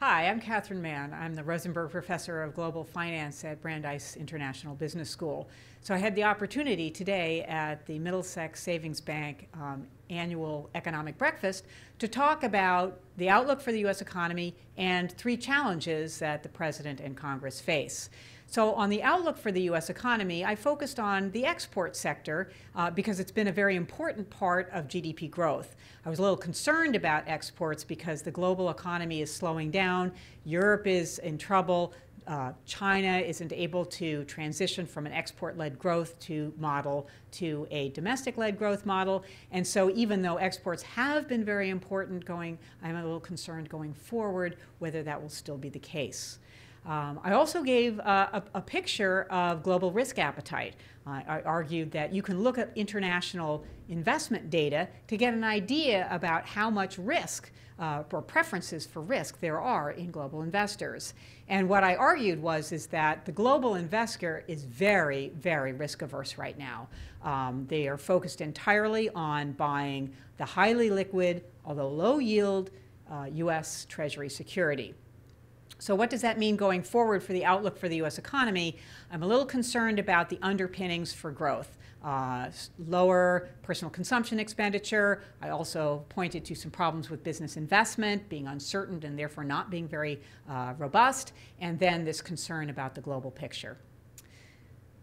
Hi, I'm Catherine Mann. I'm the Rosenberg Professor of Global Finance at Brandeis International Business School. So I had the opportunity today at the Middlesex Savings Bank annual economic breakfast to talk about the outlook for the U.S. economy and three challenges that the President and Congress face. So on the outlook for the U.S. economy, I focused on the export sector because it's been a very important part of GDP growth. I was a little concerned about exports because the global economy is slowing down, Europe is in trouble, China isn't able to transition from an export-led growth model to a domestic-led growth model. And so even though exports have been very important I'm a little concerned going forward whether that will still be the case. I also gave a picture of global risk appetite. I argued that you can look at international investment data to get an idea about how much risk or preferences for risk there are in global investors. And what I argued is that the global investor is very, very risk averse right now. They are focused entirely on buying the highly liquid, although low yield, U.S. Treasury security. So what does that mean going forward for the outlook for the U.S. economy? I'm a little concerned about the underpinnings for growth. Lower personal consumption expenditure. I also pointed to some problems with business investment being uncertain and therefore not being very robust, and then this concern about the global picture.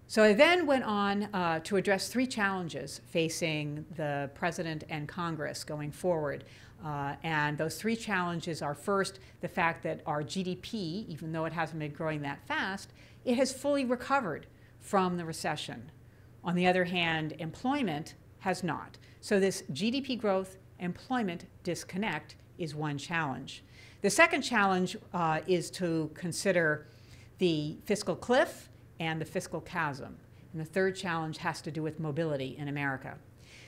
So I then went on to address three challenges facing the President and Congress going forward. And those three challenges are, first, the fact that our GDP, even though it hasn't been growing that fast, it has fully recovered from the recession. On the other hand, employment has not. So this GDP growth employment disconnect is one challenge. The second challenge is to consider the fiscal cliff and the fiscal chasm. And the third challenge has to do with mobility in America.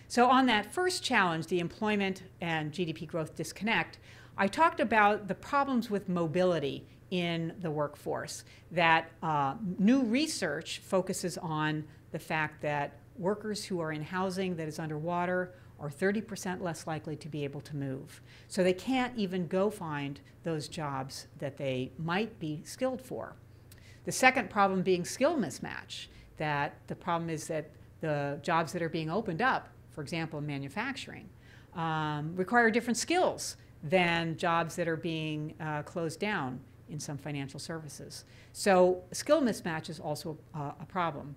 So on that first challenge, the employment and GDP growth disconnect, I talked about the problems with mobility in the workforce, that new research focuses on the fact that workers who are in housing that is underwater are 30% less likely to be able to move. So they can't even go find those jobs that they might be skilled for. The second problem being skill mismatch, that the problem is that the jobs that are being opened up, for example, in manufacturing, require different skills than jobs that are being closed down in some financial services. So skill mismatch is also a problem.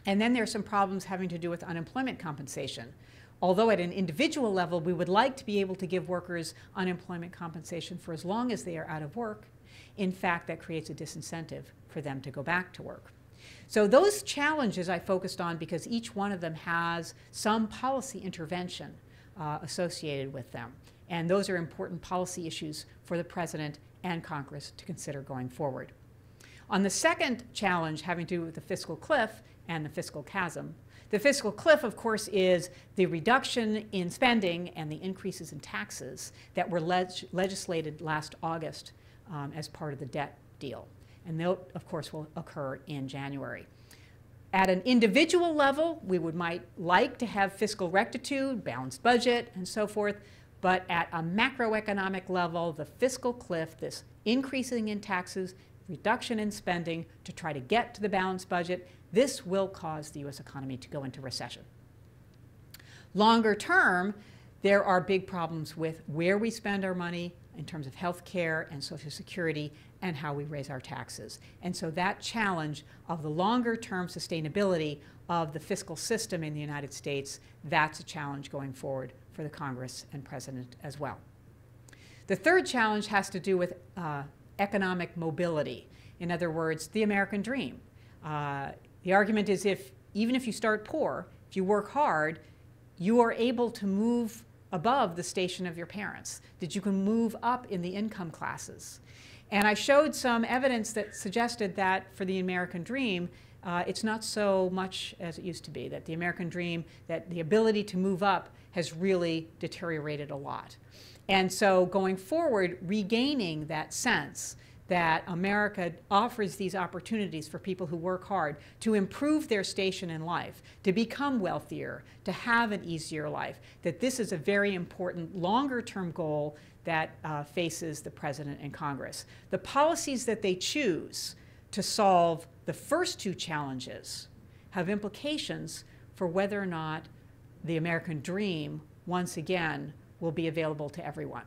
And then there are some problems having to do with unemployment compensation. Although at an individual level, we would like to be able to give workers unemployment compensation for as long as they are out of work, in fact, that creates a disincentive for them to go back to work. So those challenges I focused on because each one of them has some policy intervention associated with them. And those are important policy issues for the President and Congress to consider going forward. On the second challenge having to do with the fiscal cliff and the fiscal chasm, the fiscal cliff, of course, is the reduction in spending and the increases in taxes that were legislated last August as part of the debt deal. And that, of course, will occur in January. At an individual level, we might like to have fiscal rectitude, balanced budget, and so forth. But at a macroeconomic level, the fiscal cliff, this increasing in taxes, reduction in spending to try to get to the balanced budget, this will cause the U.S. economy to go into recession. Longer term, there are big problems with where we spend our money in terms of health care and Social Security and how we raise our taxes. And so that challenge of the longer-term sustainability of the fiscal system in the United States, that's a challenge going forward for the Congress and President as well. The third challenge has to do with economic mobility. In other words, the American dream. The argument is even if you start poor, if you work hard, you are able to move above the station of your parents, that you can move up in the income classes. And I showed some evidence that suggested that for the American dream, it's not so much as it used to be, that the American dream, that the ability to move up has really deteriorated a lot. And so going forward, regaining that sense that America offers these opportunities for people who work hard to improve their station in life, to become wealthier, to have an easier life, that this is a very important longer-term goal that faces the President and Congress. The policies that they choose to solve the first two challenges have implications for whether or not the American dream, once again, will be available to everyone.